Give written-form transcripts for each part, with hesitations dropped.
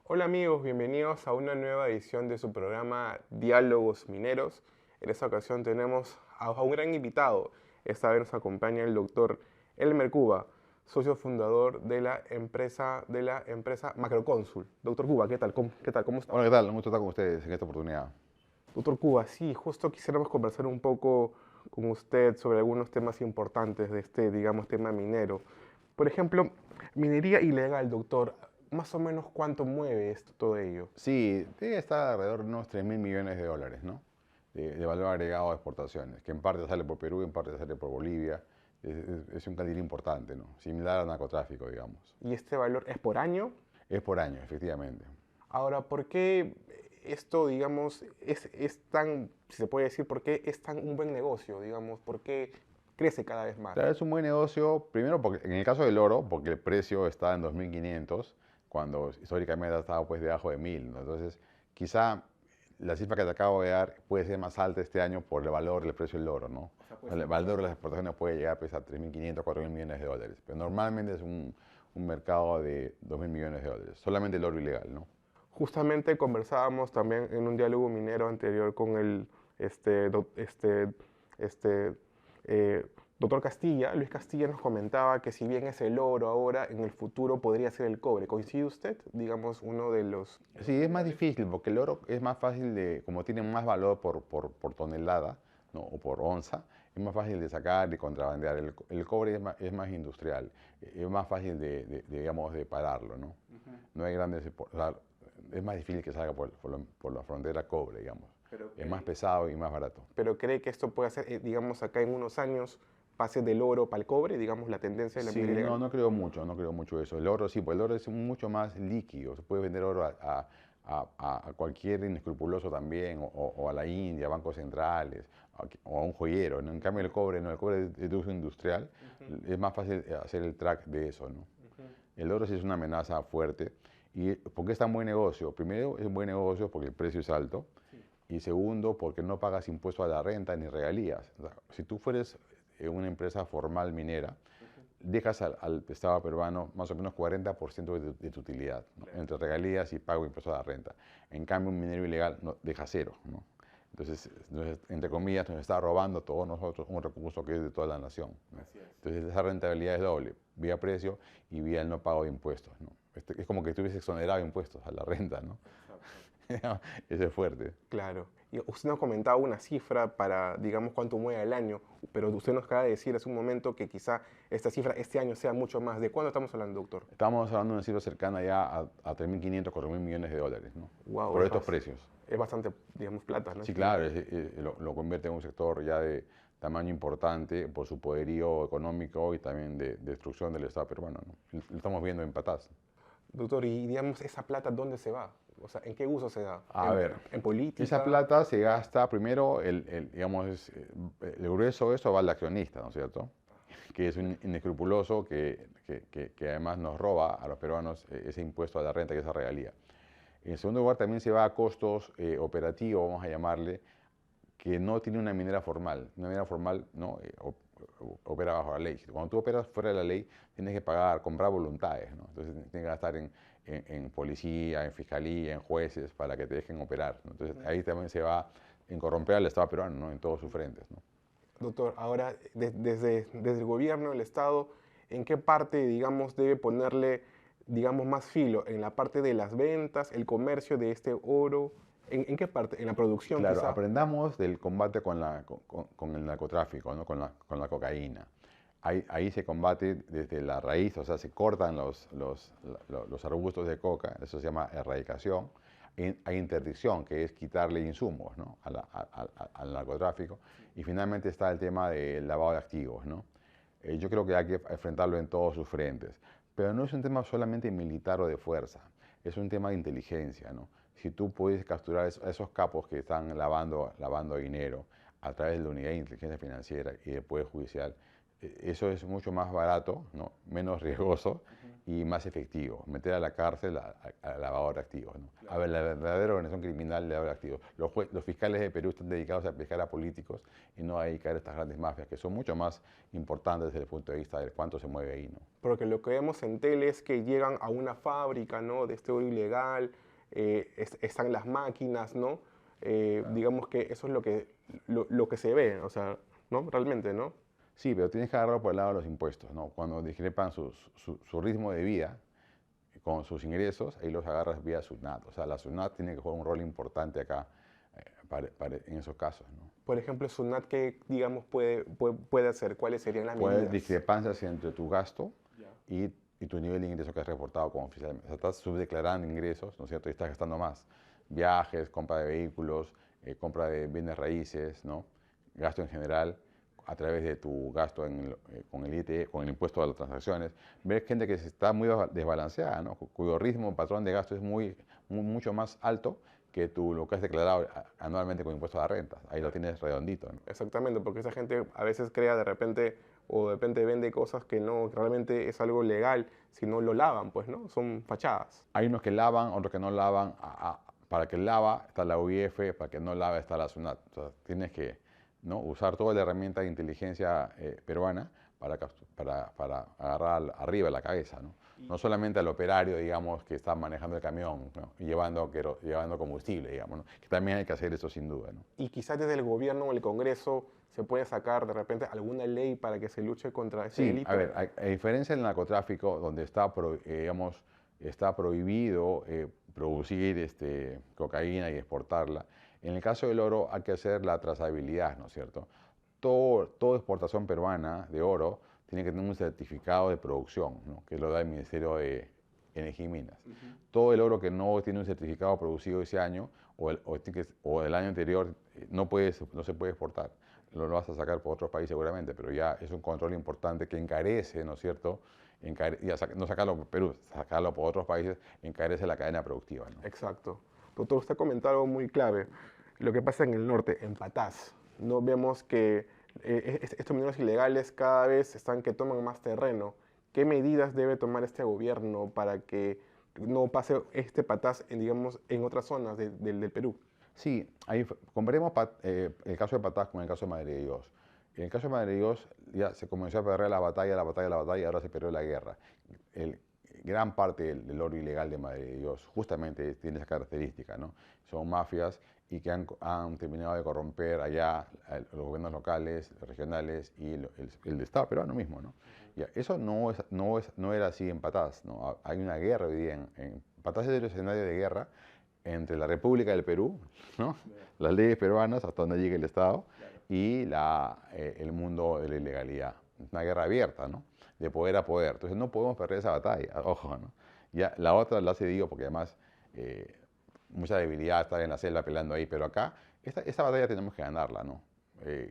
Hola amigos, bienvenidos a una nueva edición de su programa Diálogos Mineros. En esta ocasión tenemos a un gran invitado. Esta vez nos acompaña el doctor Elmer Cuba, socio fundador de la empresa Macrocónsul. Doctor Cuba, ¿qué tal? ¿Cómo está? Hola, ¿qué tal? Un gusto estar con ustedes en esta oportunidad. Doctor Cuba, sí, justo quisiéramos conversar un poco con usted sobre algunos temas importantes de este, digamos, tema minero. Por ejemplo, minería ilegal, doctor. Más o menos cuánto mueve esto, todo ello. Sí, debe estar alrededor de unos 3.000 millones de dólares, ¿no? De valor agregado de exportaciones, que en parte sale por Perú, en parte sale por Bolivia. Es un calibre importante, ¿no? Similar al narcotráfico, digamos. Y este valor es por año. Es por año, efectivamente. Ahora, ¿por qué esto, digamos, es tan, si se puede decir, por qué es tan un buen negocio, digamos, por qué crece cada vez más? Claro, es un buen negocio, primero porque en el caso del oro, porque el precio está en 2.500, cuando históricamente ha estado pues debajo de 1.000, ¿no? Entonces, quizá la cifra que te acabo de dar puede ser más alta este año por el valor del precio del oro, ¿no? O sea, puede El ser más valor de alto. las exportaciones puede llegar pues, a 3.500, 4.000 millones de dólares, pero normalmente es un mercado de 2.000 millones de dólares, solamente el oro ilegal, ¿no? Justamente conversábamos también en un diálogo minero anterior con el este, este, eh, doctor Castilla. Luis Castilla nos comentaba que si bien es el oro ahora, en el futuro podría ser el cobre. ¿Coincide usted? Digamos, uno de los Sí, es más difícil porque el oro es más fácil de, como tiene más valor por tonelada, ¿no? O por onza, es más fácil de sacar y contrabandear. El cobre es más industrial, es más fácil digamos, de pararlo, ¿no? No hay grandes, o sea, es más difícil que salga por la frontera cobre, digamos. pero Es más cree, pesado y más barato. pero cree que esto puede hacer, digamos, acá en unos años pase del oro para el cobre, digamos, la tendencia de la Sí, minería no, ilegal. no creo mucho eso. El oro sí, pues el oro es mucho más líquido. Se puede vender oro a cualquier inescrupuloso también, o a la India, bancos centrales, o a un joyero, ¿no? En cambio el cobre, no, el cobre es de uso industrial, es más fácil hacer el track de eso, ¿no? El oro sí es una amenaza fuerte. ¿Y por qué es tan buen negocio? Primero, es un buen negocio porque el precio es alto. Y segundo, porque no pagas impuesto a la renta ni regalías. O sea, si tú fueres una empresa formal minera, dejas al Estado peruano más o menos 40% de tu utilidad, ¿no? Claro. Entre regalías y pago de impuestos a la renta. En cambio, un minero ilegal no, deja cero, ¿no? Entonces, entre comillas, nos está robando a todos nosotros un recurso que es de toda la nación, ¿no? Así es. Entonces, esa rentabilidad es doble, vía precio y vía el no pago de impuestos, ¿no? Es como que estuviese exonerado de impuestos a la renta, ¿no? Exacto. Eso es fuerte. Claro. Y usted nos comentaba una cifra para, digamos, cuánto mueve al año, pero usted nos acaba de decir hace un momento que quizá esta cifra este año sea mucho más. ¿De cuándo estamos hablando, doctor? Estamos hablando de una cifra cercana ya a 3.500, 4.000 millones de dólares, ¿no? Wow, Por estos precios. es bastante, digamos, plata, ¿no? Sí, claro, lo convierte en un sector ya de tamaño importante por su poderío económico y también de destrucción del Estado peruano, ¿no? Lo estamos viendo en Patás. Doctor, y digamos, esa plata, ¿dónde se va? O sea, ¿en qué uso se da? A ver, En esa política? plata se gasta primero, digamos, el grueso de eso va al accionista, ¿no es cierto? Que es un inescrupuloso que además nos roba a los peruanos ese impuesto a la renta, que es esa regalía. En segundo lugar, también se va a costos operativos, vamos a llamarle, que no tiene una minera formal. Una minera formal no opera bajo la ley. Cuando tú operas fuera de la ley, tienes que pagar, comprar voluntades, ¿no? Entonces tienes que gastar en policía, en fiscalía, en jueces para que te dejen operar, ¿no? Entonces ahí también se va a corromper al Estado peruano, ¿no? En todos sus frentes, ¿no? Doctor, ahora, desde el gobierno, el Estado, ¿en qué parte, digamos, debe ponerle, digamos, más filo? ¿En la parte de las ventas, el comercio de este oro? ¿En qué parte? ¿En la producción, Claro, quizá? aprendamos del combate con el narcotráfico, ¿no? Con la cocaína. Ahí se combate desde la raíz, o sea, se cortan los arbustos de coca, eso se llama erradicación. Hay interdicción, que es quitarle insumos, ¿no? Al narcotráfico. Y finalmente está el tema del lavado de activos, ¿no? Yo creo que hay que enfrentarlo en todos sus frentes. Pero no es un tema solamente militar o de fuerza, es un tema de inteligencia, ¿no? Si tú puedes capturar a esos capos que están lavando dinero a través de la unidad de inteligencia financiera y del Poder Judicial, Eso es mucho más barato, ¿no? Menos riesgoso y más efectivo. Meter a la cárcel a lavador de activos, ¿no? A ver, la verdadera organización criminal de lavador de activos. Los fiscales de Perú están dedicados a pescar a políticos y no a dedicar a estas grandes mafias, que son mucho más importantes desde el punto de vista de cuánto se mueve ahí, ¿no? Porque lo que vemos en tele es que llegan a una fábrica, ¿no? De este oro ilegal, están las máquinas, ¿no? Digamos que eso es lo que se ve, o sea, ¿no? Realmente, ¿no? Sí, pero tienes que agarrarlo por el lado de los impuestos, ¿no? Cuando discrepan su ritmo de vida con sus ingresos, ahí los agarras vía SUNAT. O sea, la SUNAT tiene que jugar un rol importante acá en esos casos, ¿no? Por ejemplo, SUNAT, ¿qué, digamos, puede hacer? ¿Cuáles serían las Puede medidas? discrepancias entre tu gasto Ya. y tu nivel de ingreso que has reportado como oficial. O sea, estás subdeclarando ingresos, ¿no es cierto? Y estás gastando más. Viajes, compra de vehículos, compra de bienes raíces, ¿no? Gasto en general a través de tu gasto con el ITE, con el impuesto a las transacciones. Ves gente que se está muy desbalanceada, ¿no? Cuyo ritmo, patrón de gasto es mucho más alto que lo que has declarado anualmente con impuesto a la renta. Ahí lo tienes redondito, ¿no? Exactamente, porque esa gente a veces crea de repente o de repente vende cosas que no realmente es algo legal, si no lo lavan, pues, ¿no? Son fachadas. Hay unos que lavan, otros que no lavan. Para que lava está la UIF, para que no lava está la SUNAT. O sea, tienes que, ¿no? Usar toda la herramienta de inteligencia peruana para agarrar arriba la cabeza, ¿no? No solamente al operario, digamos, que está manejando el camión, ¿no? Y llevando combustible, digamos, ¿no? Que también hay que hacer eso sin duda, ¿no? Y quizás desde el gobierno o el Congreso se puede sacar de repente alguna ley para que se luche contra ese Sí, a delito. ver, a diferencia del narcotráfico, donde digamos, está prohibido producir cocaína y exportarla, en el caso del oro hay que hacer la trazabilidad, ¿no es cierto? Toda exportación peruana de oro tiene que tener un certificado de producción, ¿no? Que lo da el Ministerio de Energía y Minas. Todo el oro que no tiene un certificado producido ese año o del año anterior no se puede exportar. Lo vas a sacar por otros países seguramente, pero ya es un control importante que encarece, ¿no es cierto? No sacarlo por Perú, sacarlo por otros países encarece la cadena productiva, ¿no? Exacto. Doctor, usted comentó algo muy clave. Lo que pasa en el norte, en Patás, no vemos que estos mineros ilegales cada vez están que toman más terreno. ¿Qué medidas debe tomar este gobierno para que no pase este Patás en, digamos, en otras zonas del Perú? Sí, comparemos el caso de Patás con el caso de Madre de Dios. En el caso de Madre de Dios ya se comenzó a perder la batalla, y ahora se perdió la guerra. El, Gran parte del oro ilegal de Madre de Dios justamente tiene esa característica, ¿no? Son mafias y que han terminado de corromper allá los gobiernos locales, regionales y el Estado peruano mismo, ¿no? Ya, eso no era así en Patás, ¿no? Hay una guerra hoy día Patás es el escenario de guerra entre la República del Perú, ¿no? Las leyes peruanas, hasta donde llegue el Estado, y el mundo de la ilegalidad. Una guerra abierta, ¿no? De poder a poder. Entonces no podemos perder esa batalla, ojo, ¿no? Ya, la otra la cedido porque además mucha debilidad estar en la selva peleando ahí, pero acá esta batalla tenemos que ganarla, ¿no?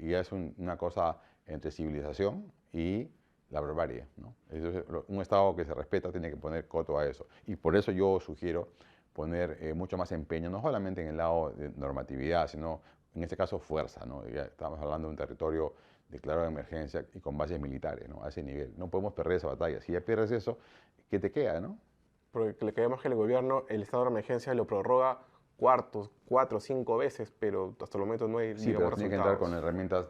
Y ya es una cosa entre civilización y la barbarie, ¿no? Entonces, un Estado que se respeta tiene que poner coto a eso. Y por eso yo sugiero poner mucho más empeño, no solamente en el lado de normatividad, sino en este caso fuerza, ¿no? Ya estamos hablando de un territorio declarado de emergencia y con bases militares, ¿no? A ese nivel. No podemos perder esa batalla. Si ya pierdes eso, ¿qué te queda, no? Porque le creemos que el gobierno, el estado de emergencia lo prorroga cuatro, cinco veces, pero hasta el momento no hay, Sí, digamos, pero tiene que entrar resultados. con herramientas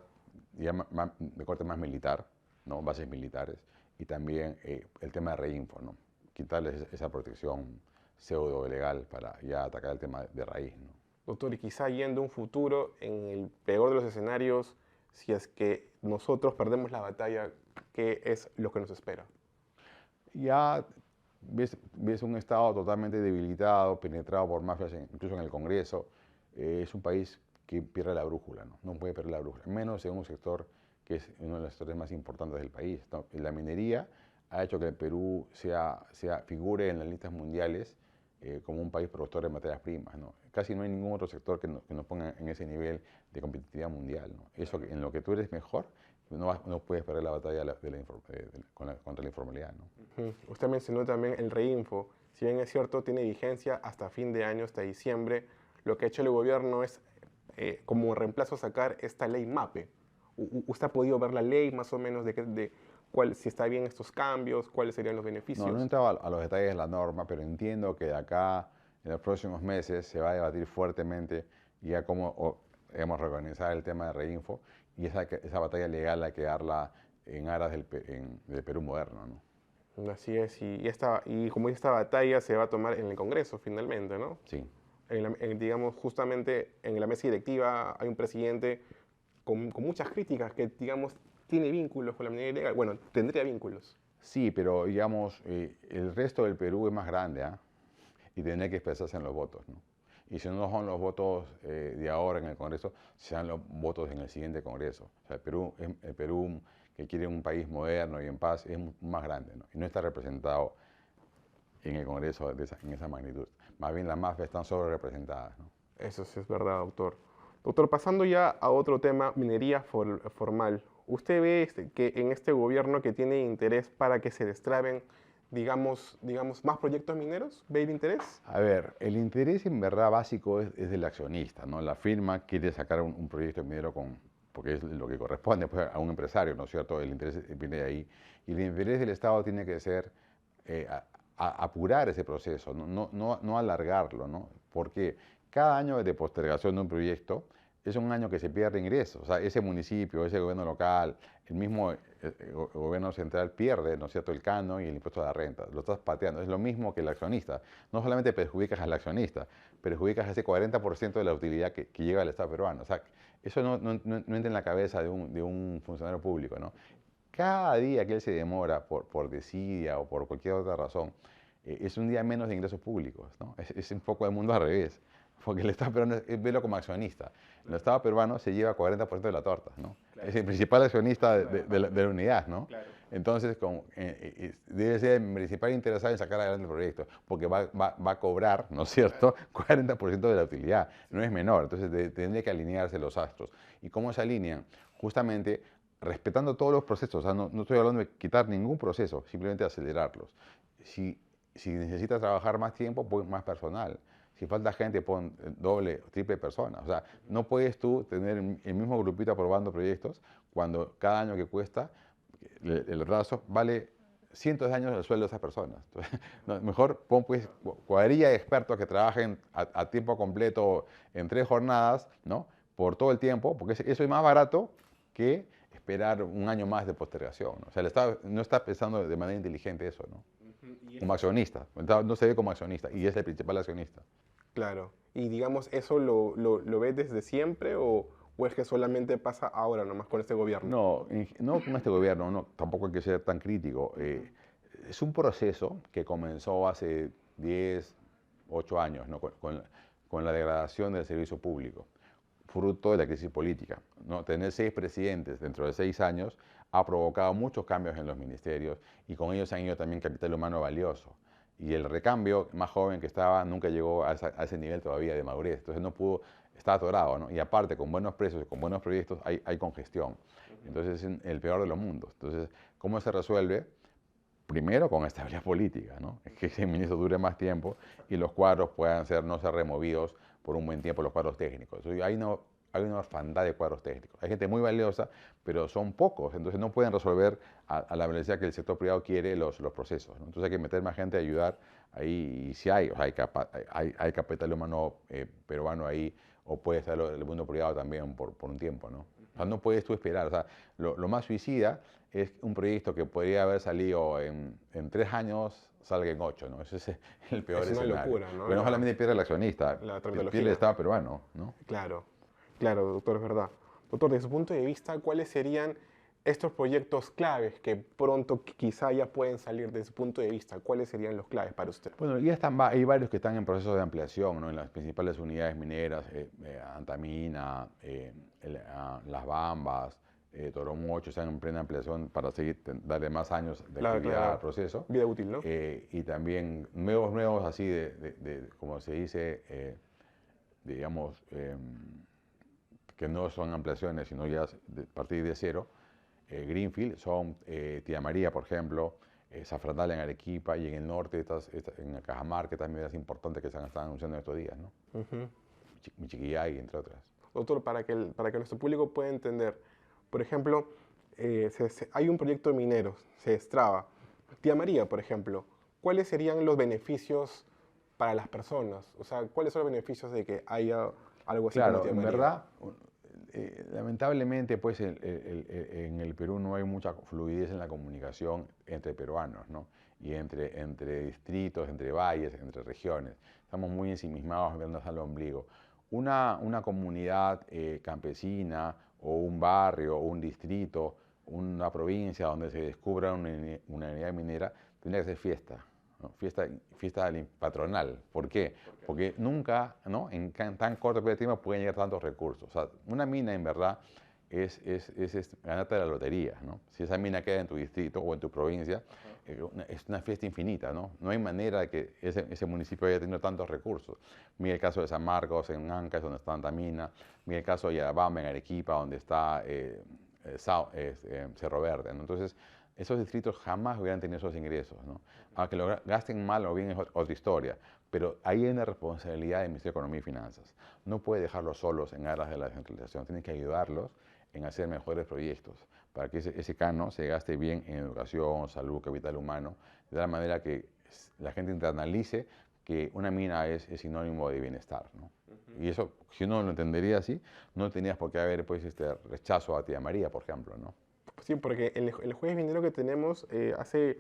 ya de corte más militar, ¿no? Bases militares, y también el tema de reinfo, ¿no? Quitarles esa protección pseudo legal para ya atacar el tema de raíz, ¿no? Doctor, y quizá yendo a un futuro, en el peor de los escenarios, si es que nosotros perdemos la batalla, ¿qué es lo que nos espera? Ya ves un Estado totalmente debilitado, penetrado por mafias, incluso en el Congreso. Es un país que pierde la brújula, ¿no? No puede perder la brújula, menos en un sector que es uno de los sectores más importantes del país, ¿no? La minería ha hecho que el Perú figure en las listas mundiales como un país productor de materias primas, ¿no? Casi no hay ningún otro sector que nos ponga en ese nivel de competitividad mundial, ¿no? Eso, en lo que tú eres mejor, no puedes perder la batalla contra la informalidad, ¿no? Ujú. Usted mencionó también el reinfo. Si bien es cierto, tiene vigencia hasta fin de año, hasta diciembre. Lo que ha hecho el gobierno es, como reemplazo, sacar esta ley MAPE, ¿Usted ha podido ver la ley más o menos de cuál, si está bien estos cambios, cuáles serían los No, no he beneficios? entrado a los detalles de la norma, pero entiendo que de acá, en los próximos meses, se va a debatir fuertemente ya cómo digamos, reorganizar el tema de Reinfo y esa batalla legal hay que darla en aras del Perú moderno, ¿no? Así es, y como dice, esta batalla se va a tomar en el Congreso finalmente, ¿no? Sí. Digamos, justamente en la mesa directiva hay un presidente con muchas críticas que, digamos, tiene vínculos con la minería ilegal. Bueno, tendría vínculos. Sí, pero digamos, el resto del Perú es más grande, ¿ah? Y tiene que expresarse en los votos, ¿no? Y si no son los votos de ahora en el Congreso, serán los votos en el siguiente Congreso. O sea, el Perú que quiere un país moderno y en paz es más grande, ¿no? Y no está representado en el Congreso en esa magnitud. Más bien las mafias están sobre representadas, ¿no? Eso sí es verdad, doctor. Doctor, pasando ya a otro tema, minería formal. ¿Usted ve que en este gobierno que tiene interés para que se destraben, digamos, más proyectos mineros? ¿Ve el interés? A ver, el interés en verdad básico es del accionista, ¿no? La firma quiere sacar un proyecto minero porque es lo que corresponde pues, a un empresario, ¿no es cierto? El interés viene de ahí. Y el interés del Estado tiene que ser apurar ese proceso, no alargarlo, ¿no? Porque cada año de postergación de un proyecto es un año que se pierde ingresos. O sea, ese municipio, ese gobierno local, el mismo gobierno central pierde, ¿no es cierto?, el canon y el impuesto a la renta. Lo estás pateando. Es lo mismo que el accionista. No solamente perjudicas al accionista, perjudicas ese 40% de la utilidad que llega al Estado peruano. O sea, eso no entra en la cabeza de un funcionario público, ¿no? Cada día que él se demora por desidia o por cualquier otra razón, es un día menos de ingresos públicos, ¿no? Es un poco el mundo al revés, porque el Estado peruano velo como accionista. El Estado peruano se lleva 40% de la torta, ¿no? Claro. Es el principal accionista de la unidad, ¿no? Claro. Entonces, debe ser el principal interesado en sacar adelante el proyecto, porque va a cobrar, ¿no es cierto?, 40% de la utilidad, no es menor, entonces tendría que alinearse los astros. ¿Y cómo se alinean? Justamente respetando todos los procesos, o sea, no estoy hablando de quitar ningún proceso, simplemente acelerarlos. Si necesitas trabajar más tiempo, pon más personal. Si falta gente, pon doble o triple personas. O sea, no puedes tú tener el mismo grupito aprobando proyectos cuando cada año que cuesta el retraso vale cientos de años el sueldo de esas personas. Entonces, no, mejor pon pues cuadrilla de expertos que trabajen a tiempo completo en 3 jornadas, ¿no? Por todo el tiempo, porque eso es más barato que esperar un año más de postergación, ¿no? O sea, el Estado no está pensando de manera inteligente eso, ¿no? Como accionista, no se ve como accionista y es el principal accionista. Claro. Y digamos, ¿eso lo ves desde siempre o es que solamente pasa ahora nomás con este gobierno? No, no con este gobierno, no, tampoco hay que ser tan crítico. Es un proceso que comenzó hace 10, 8 años, ¿no? Con la degradación del servicio público, fruto de la crisis política, ¿no? Tener 6 presidentes dentro de 6 años ha provocado muchos cambios en los ministerios y con ellos han ido también capital humano valioso. Y el recambio, más joven que estaba, nunca llegó a ese nivel todavía de madurez. Entonces no pudo, está atorado, ¿no? Y aparte, con buenos precios y con buenos proyectos, hay congestión. Entonces es el peor de los mundos. Entonces, ¿cómo se resuelve? Primero con estabilidad política, ¿no? Es que ese ministro dure más tiempo y los cuadros puedan no ser removidos por un buen tiempo, los cuadros técnicos. Entonces, hay una orfandad de cuadros técnicos. Hay gente muy valiosa, pero son pocos, entonces no pueden resolver a la velocidad que el sector privado quiere los procesos, ¿no? Entonces hay que meter más gente a ayudar ahí, y si hay, o sea, hay capital humano peruano ahí, o puede estar el mundo privado también por un tiempo, ¿no? O sea, no puedes tú esperar, o sea, lo más suicida es un proyecto que podría haber salido en 3 años, salga en 8, ¿no? Ese es el peor Es una escenario. locura, ¿no? Porque no solamente pierde el accionista, La pierde el tramitología. Estado peruano, ¿no? Claro, claro, doctor, es verdad. Doctor, desde su punto de vista, ¿cuáles serían estos proyectos claves que pronto quizá ya pueden salir desde su punto de vista? ¿Cuáles serían los claves para usted? Bueno, ya hay varios que están en proceso de ampliación, ¿no? En las principales unidades mineras, Antamina, Las Bambas, Toromocho, están en plena ampliación para darle más años de actividad al proceso. Vida útil, ¿no? Y también nuevos así como se dice, digamos, que no son ampliaciones, sino ya partir de cero. Greenfield son Tía María, por ejemplo, Zafranal en Arequipa y en el norte, en Cajamarca, estas medidas importantes que se están anunciando en estos días, ¿no? Michiquillay, entre otras. Doctor, para que nuestro público pueda entender, por ejemplo, hay un proyecto minero, se destraba. Tía María, por ejemplo, ¿cuáles serían los beneficios para las personas? O sea, ¿cuáles son los beneficios de que haya algo así como Claro, Tía en María? verdad, lamentablemente, pues en el Perú no hay mucha fluidez en la comunicación entre peruanos, ¿no? Y entre distritos, entre valles, entre regiones. Estamos muy ensimismados viendo al ombligo. Una comunidad campesina o un barrio o un distrito, una provincia donde se descubra una unidad minera, tendría que ser fiesta, ¿no? Fiesta patronal. ¿Por qué? Porque nunca, ¿no? En tan corto periodo de tiempo pueden llegar tantos recursos. O sea, una mina en verdad es ganarte la lotería, ¿no? Si esa mina queda en tu distrito o en tu provincia, es una fiesta infinita, ¿no? No hay manera de que ese municipio haya tenido tantos recursos. Mira el caso de San Marcos, en Ancash, donde está tanta mina. Mira el caso de Yarabamba, en Arequipa, donde está Cerro Verde, ¿no? Entonces, esos distritos jamás hubieran tenido esos ingresos, ¿no? Aunque lo gasten mal o bien es otra historia, pero ahí hay una responsabilidad del Ministerio de Economía y Finanzas. No puede dejarlos solos en aras de la descentralización, tiene que ayudarlos en hacer mejores proyectos para que ese cano se gaste bien en educación, salud, capital humano, de tal manera que la gente internalice que una mina es sinónimo de bienestar, ¿no? Y eso, si uno lo entendería así, no tenías por qué haber pues, este rechazo a Tía María, por ejemplo, ¿no? Sí, porque el jueves minero que tenemos, hace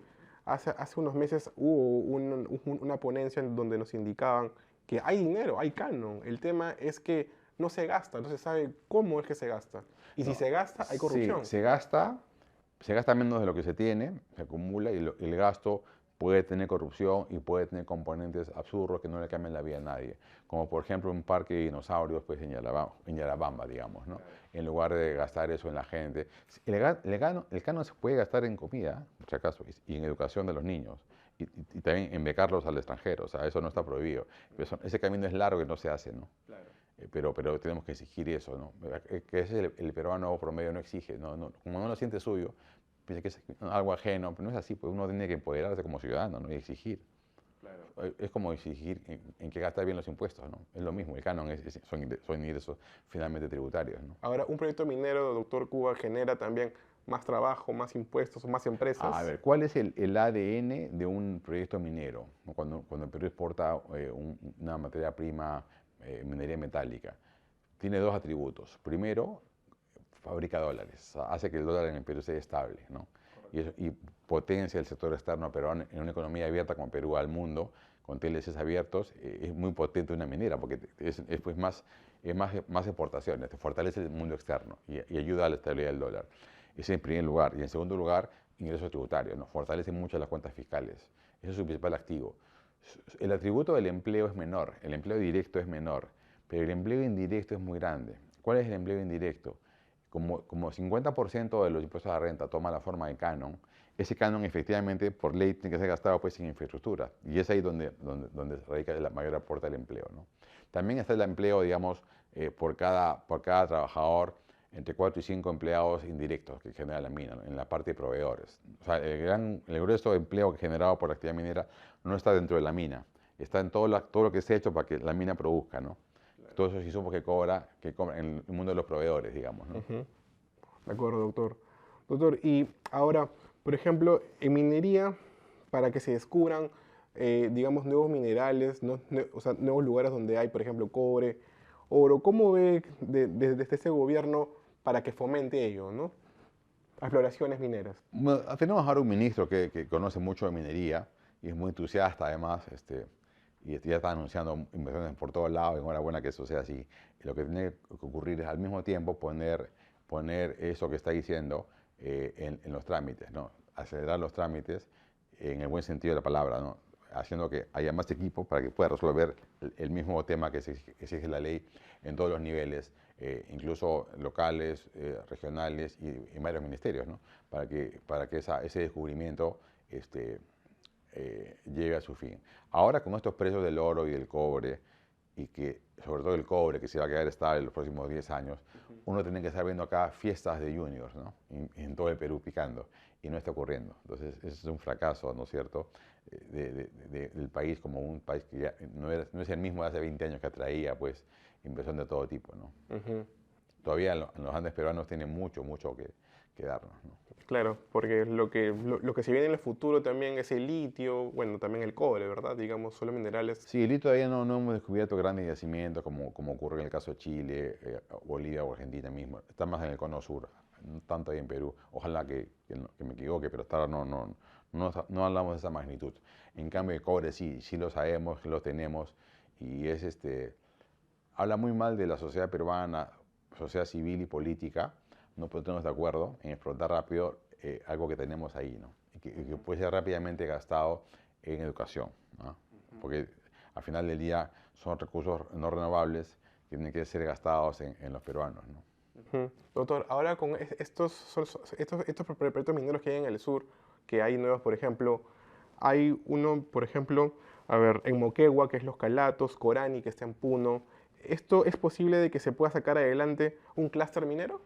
unos meses hubo una ponencia en donde nos indicaban que hay dinero, hay canon. El tema es que no se gasta, no se sabe cómo es que se gasta. Y si No, se gasta, hay sí, corrupción. se gasta menos de lo que se tiene, se acumula y el gasto puede tener corrupción y puede tener componentes absurdos que no le cambian la vida a nadie. Como por ejemplo un parque de dinosaurios pues, en Yarabamba, digamos, ¿no? En lugar de gastar eso en la gente. El canon se puede gastar en comida, por si acaso, y en educación de los niños. Y también en becarlos al extranjero, o sea, eso no está prohibido. Ese camino es largo y no se hace, ¿no? Pero tenemos que exigir eso, ¿no? Que ese es el peruano promedio no exige, como no lo siente suyo, piensa que es algo ajeno, pero no es así, pues uno tiene que empoderarse como ciudadano, ¿no? Y exigir. Es como exigir en que gastar bien los impuestos, ¿no? Es lo mismo, el canon son ingresos finalmente tributarios, ¿no? Ahora, un proyecto minero, doctor Cuba, genera también más trabajo, más impuestos, más A empresas. ver, ¿cuál es el ADN de un proyecto minero? Cuando el Perú exporta una materia prima, minería metálica, tiene dos atributos. Primero, fabrica dólares, hace que el dólar en el Perú sea estable, ¿no? Y potencia el sector externo peruano en una economía abierta como Perú al mundo, con TLCs abiertos, es muy potente una minera, porque pues más exportaciones, te fortalece el mundo externo y ayuda a la estabilidad del dólar. Ese en primer lugar. Y en segundo lugar, ingresos tributarios, ¿no? Fortalece mucho las cuentas fiscales. Ese es su principal activo. El atributo del empleo es menor, el empleo directo es menor, pero el empleo indirecto es muy grande. ¿Cuál es el empleo indirecto? Como 50% de los impuestos a la renta toma la forma de canon, ese canon efectivamente por ley tiene que ser gastado pues en infraestructura y es ahí donde radica la mayor aporte al empleo, ¿no? También está el empleo, digamos, por cada trabajador, entre 4 y 5 empleados indirectos que genera la mina, ¿no? En la parte de proveedores. O sea, el grueso de empleo generado por la actividad minera no está dentro de la mina, está en todo lo que se ha hecho para que la mina produzca, ¿no? Todos esos insumos que cobra en el mundo de los proveedores, digamos, ¿no? Ujú. De acuerdo, doctor. Doctor, y ahora, por ejemplo, en minería, para que se descubran, digamos, nuevos minerales, o sea, nuevos lugares donde hay, por ejemplo, cobre, oro, ¿cómo ve desde ese gobierno para que fomente ello, ¿no? Exploraciones mineras. Bueno, tenemos ahora un ministro que conoce mucho de minería y es muy entusiasta además, y ya está anunciando inversiones por todos lados, enhorabuena que eso sea así. Y lo que tiene que ocurrir es al mismo tiempo poner eso que está diciendo en los trámites, ¿no? Acelerar los trámites en el buen sentido de la palabra, ¿no? Haciendo que haya más equipo para que pueda resolver el mismo tema que exige la ley en todos los niveles, incluso locales, regionales y varios ministerios, ¿no? Para que ese descubrimiento llegue a su fin. Ahora con estos precios del oro y del cobre, y que sobre todo el cobre, que se va a quedar estable en los próximos 10 años, uno tiene que estar viendo acá fiestas de juniors, ¿no? En todo el Perú picando, y no está ocurriendo. Entonces, ese es un fracaso, ¿no es cierto?, del país como un país que ya no es el mismo de hace 20 años que atraía, pues, inversión de todo tipo, ¿no? Ujú. todavía los Andes peruanos tienen mucho que darnos, ¿no? Claro, porque lo que se viene en el futuro también es el litio, bueno, también el cobre, ¿verdad? Digamos, solo minerales. Sí, el litio todavía no hemos descubierto grandes yacimientos como ocurre en el caso de Chile, Bolivia o Argentina mismo. Está más en el cono sur, no tanto ahí en Perú. Ojalá que me equivoque, pero hasta ahora no hablamos de esa magnitud. En cambio, el cobre sí lo sabemos, lo tenemos y habla muy mal de la sociedad peruana, sociedad civil y política. No podemos de acuerdo en explotar rápido algo que tenemos ahí, ¿no? Y que puede ser rápidamente gastado en educación, ¿no? Porque al final del día son recursos no renovables que tienen que ser gastados en los peruanos, ¿no? Ujú. Doctor, ahora con estos proyectos mineros que hay en el sur, que hay nuevos, por ejemplo, hay uno, por ejemplo, a ver, en Moquegua, que es Los Calatos, Corani, que está en Puno. ¿Esto es posible de que se pueda sacar adelante un clúster minero?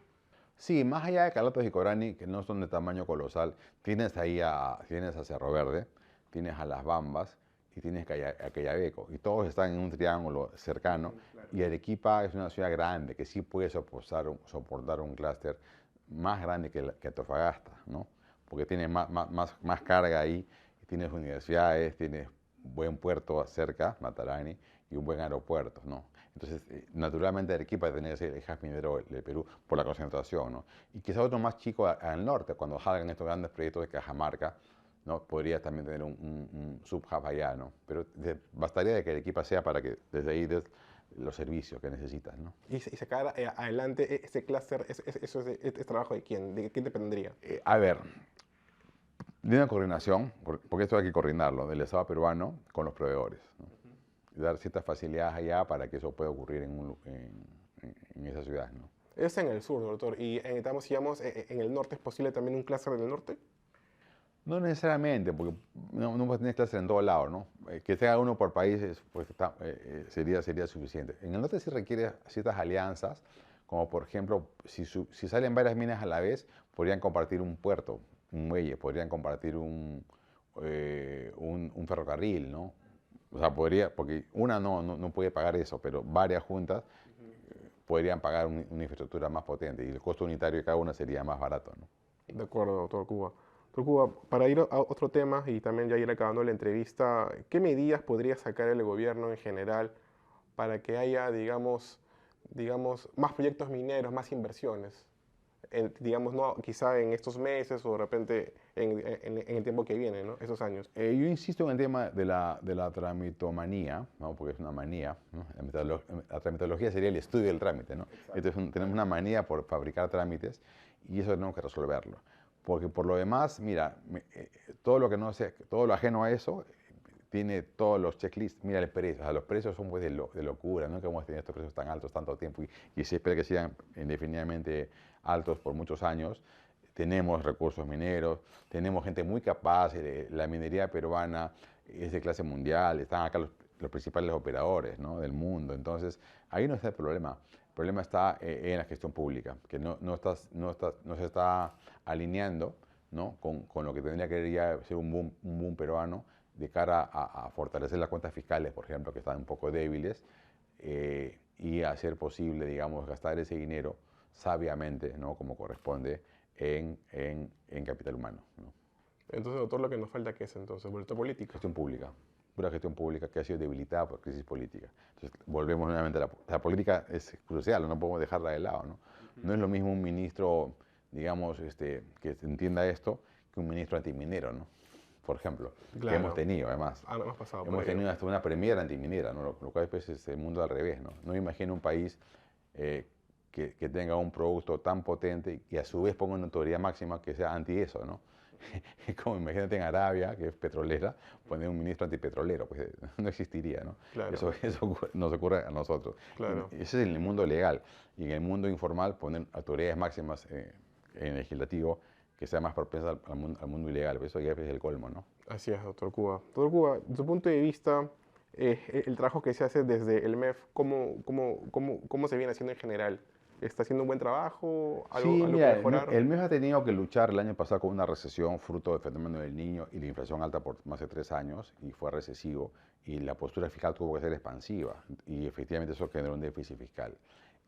Sí, más allá de Calatos y Corani, que no son de tamaño colosal, tienes a Cerro Verde, tienes a Las Bambas y tienes a Cayabeco. Y todos están en un triángulo cercano. Y Arequipa es una ciudad grande que sí puede soportar un clúster más grande que Antofagasta, ¿no? Porque tiene más carga ahí, y tienes universidades, tienes buen puerto cerca, Matarani, y un buen aeropuerto, ¿no? Entonces, naturalmente Arequipa tiene que ser el hub minero de Perú por la concentración, ¿no? Y quizá otro más chico al norte, cuando salgan estos grandes proyectos de Cajamarca, ¿no? Podría también tener un sub-hub allá, ¿no? Pero bastaría de que Arequipa sea para que desde ahí des los servicios que necesitas, ¿no? Y sacar adelante ese clúster, eso es trabajo de quién, de quién dependería. A ver, de una coordinación, porque esto hay que coordinarlo, del Estado peruano con los proveedores, ¿no? Y dar ciertas facilidades allá para que eso pueda ocurrir en esa ciudad, ¿no? Es en el sur, doctor. Y estamos, digamos, en el norte, ¿es posible también un clúster en el norte? No necesariamente, porque no puedes tener clases en todo lado, ¿no? Que sea uno por países, pues sería suficiente. En el norte sí requiere ciertas alianzas, como por ejemplo, si salen varias minas a la vez, podrían compartir un puerto, un muelle, podrían compartir un ferrocarril, ¿no? O sea, porque una no puede pagar eso, pero varias juntas podrían pagar una infraestructura más potente y el costo unitario de cada una sería más barato, ¿no? De acuerdo, doctor Cuba. Doctor Cuba, para ir a otro tema y también ya ir acabando la entrevista, ¿qué medidas podría sacar el gobierno en general para que haya, digamos, más proyectos mineros, más inversiones? Digamos, no, quizá en estos meses o de repente en el tiempo que viene, ¿no? Esos años. Yo insisto en el tema de la tramitomanía, ¿no? Porque es una manía, ¿no? La tramitología sería el estudio del trámite, ¿no? Entonces tenemos una manía por fabricar trámites y eso tenemos que resolverlo. Porque por lo demás, mira, todo lo que no sea, todo lo ajeno a eso tiene todos los checklists. Mira el precio, o sea, los precios son pues de locura, ¿no? Que hemos tenido estos precios tan altos tanto tiempo y se espera que sigan indefinidamente altos por muchos años. Tenemos recursos mineros, tenemos gente muy capaz, la minería peruana es de clase mundial, están acá los principales operadores, ¿no? Del mundo. Entonces, ahí no está el problema. El problema está en la gestión pública, que no se está alineando, ¿no? con lo que tendría que ya ser un boom peruano de cara a fortalecer las cuentas fiscales, por ejemplo, que están un poco débiles, y hacer posible, digamos, gastar ese dinero sabiamente, ¿no? Como corresponde, en capital humano, ¿no? Entonces, doctor, lo que nos falta, ¿qué es entonces? ¿Voluntad política? Gestión pública, pura gestión pública que ha sido debilitada por crisis política. Entonces, volvemos nuevamente a la política es crucial, no podemos dejarla de lado, ¿no? No es lo mismo un ministro, digamos, que entienda esto que un ministro antiminero, ¿no? Por ejemplo, Claro. que hemos tenido, además. Hemos pasado por Hemos ello. tenido hasta una premier antiminera, ¿no? Lo cual pues, es el mundo al revés, ¿no? No me imagino un país que tenga un producto tan potente y a su vez ponga una autoridad máxima que sea anti eso, ¿no? Como imagínate en Arabia, que es petrolera, poner un ministro antipetrolero, pues no existiría, ¿no? Claro. Eso nos ocurre a nosotros. Claro. Ese es en el mundo legal. Y en el mundo informal poner autoridades máximas en el legislativo que sea más propensa al mundo ilegal. Eso ya es el colmo, ¿no? Así es, doctor Cuba. Doctor Cuba, desde su punto de vista, el trabajo que se hace desde el MEF, ¿cómo se viene haciendo en general? ¿Está haciendo un buen trabajo? ¿Algo, Sí, algo que mira, mejorar? el MEF ha tenido que luchar el año pasado con una recesión fruto del fenómeno del Niño y la inflación alta por más de 3 años y fue recesivo y la postura fiscal tuvo que ser expansiva y efectivamente eso generó un déficit fiscal.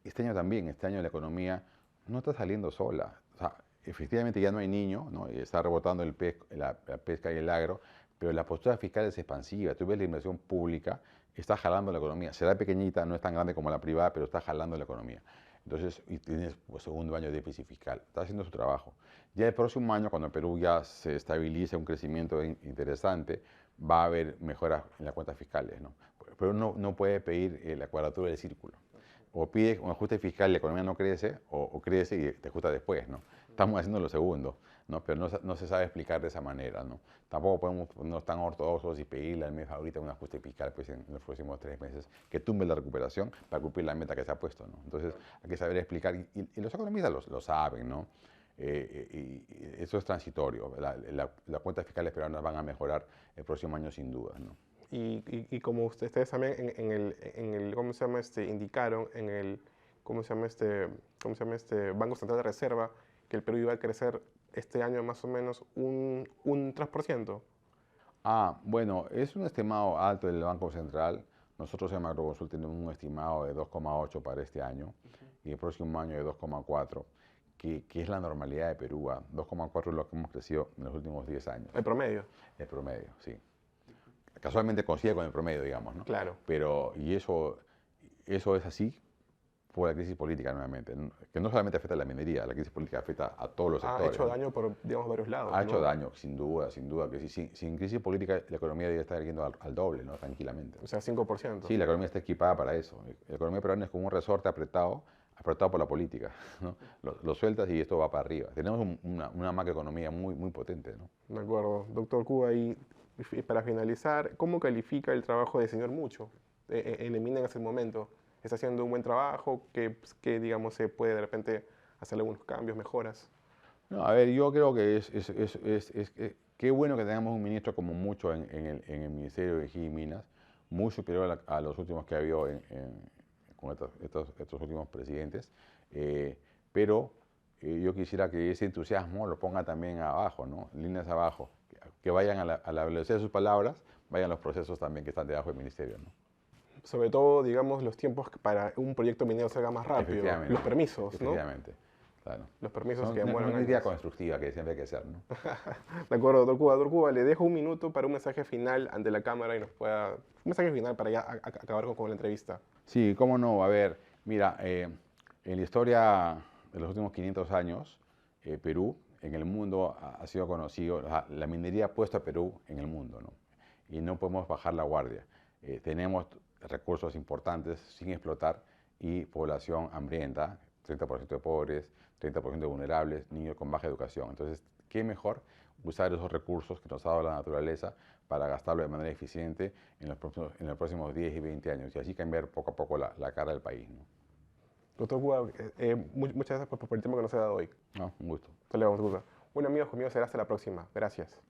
este año también, este año la economía no está saliendo sola. O sea, efectivamente ya no hay niños, ¿no? Y está rebotando la pesca y el agro, pero la postura fiscal es expansiva. Tú ves la inversión pública, está jalando la economía. Será pequeñita, no es tan grande como la privada, pero está jalando la economía. Entonces, y tienes pues, segundo año de déficit fiscal. Está haciendo su trabajo. Ya el próximo año, cuando Perú ya se estabilice un crecimiento interesante, va a haber mejoras en las cuentas fiscales, ¿no? Pero no puede pedir la cuadratura del círculo. O pide un ajuste fiscal y la economía no crece, o crece y te ajusta después, ¿no? Estamos haciendo lo segundo, ¿no? Pero no se sabe explicar de esa manera, ¿no? Tampoco podemos ponernos tan ortodoxos y pedirle al mes ahorita un ajuste fiscal pues, en los próximos 3 meses que tumbe la recuperación para cumplir la meta que se ha puesto, ¿no? Entonces hay que saber explicar, y los economistas lo saben, ¿no? Y eso es transitorio. Las cuentas fiscales peruanas van a mejorar el próximo año sin duda, ¿no? Y como ustedes también ¿cómo se llama indicaron en el, ¿cómo se llama Banco Central de Reserva, que el Perú iba a crecer este año más o menos un 3%? Bueno, es un estimado alto del Banco Central. Nosotros en Macroconsult tenemos un estimado de 2,8 para este año y el próximo año de 2,4, que es la normalidad de Perú. 2,4 es lo que hemos crecido en los últimos 10 años. ¿El promedio? El promedio, sí. Casualmente coincide con el promedio, digamos, ¿no? Claro. Pero, y eso es así por la crisis política nuevamente, que no solamente afecta a la minería, la crisis política afecta a todos los sectores. Ha hecho daño por, digamos, varios lados. Ha hecho daño, sin duda, que sin crisis política la economía debería estar yendo al doble, ¿no? Tranquilamente. O sea, 5%. Sí, la economía está equipada para eso. La economía peruana es como un resorte apretado por la política, ¿no? Lo sueltas y esto va para arriba. Tenemos una macroeconomía muy potente, ¿no? De acuerdo. Doctor Cuba, y para finalizar, ¿cómo califica el trabajo del señor Mucho en el MINE en ese momento? ¿Está haciendo un buen trabajo? ¿Que digamos, se puede de repente hacer algunos cambios, mejoras? No, a ver, yo creo que qué bueno que tengamos un ministro como Mucho en el Ministerio de Energía y Minas, muy superior a los últimos que ha habido con estos últimos presidentes, pero yo quisiera que ese entusiasmo lo ponga también abajo, ¿no? Líneas abajo, que vayan a la velocidad de sus palabras, vayan los procesos también que están debajo del ministerio, ¿no? Sobre todo, digamos, los tiempos para un proyecto minero salga más rápido. Los permisos, ¿no? Efectivamente, claro. Los permisos que Es demoran una idea años. constructiva que siempre hay que hacer, ¿no? De acuerdo, doctor Cuba. Doctor Cuba, le dejo un minuto para un mensaje final ante la cámara y nos pueda... Un mensaje final para ya acabar con la entrevista. Sí, cómo no. A ver, mira, en la historia de los últimos 500 años, Perú en el mundo ha sido conocido, la minería ha puesto a Perú en el mundo, ¿no? Y no podemos bajar la guardia. Tenemos recursos importantes sin explotar y población hambrienta, 30% de pobres, 30% de vulnerables, niños con baja educación. Entonces, ¿qué mejor usar esos recursos que nos ha dado la naturaleza para gastarlo de manera eficiente en los próximos 10 y 20 años y así cambiar poco a poco la cara del país, ¿no? Doctor Cuba, muchas gracias por el tiempo que nos ha dado hoy. No, un gusto. Hasta luego, doctor Cuba. Bueno, amigos conmigo será hasta la próxima. Gracias.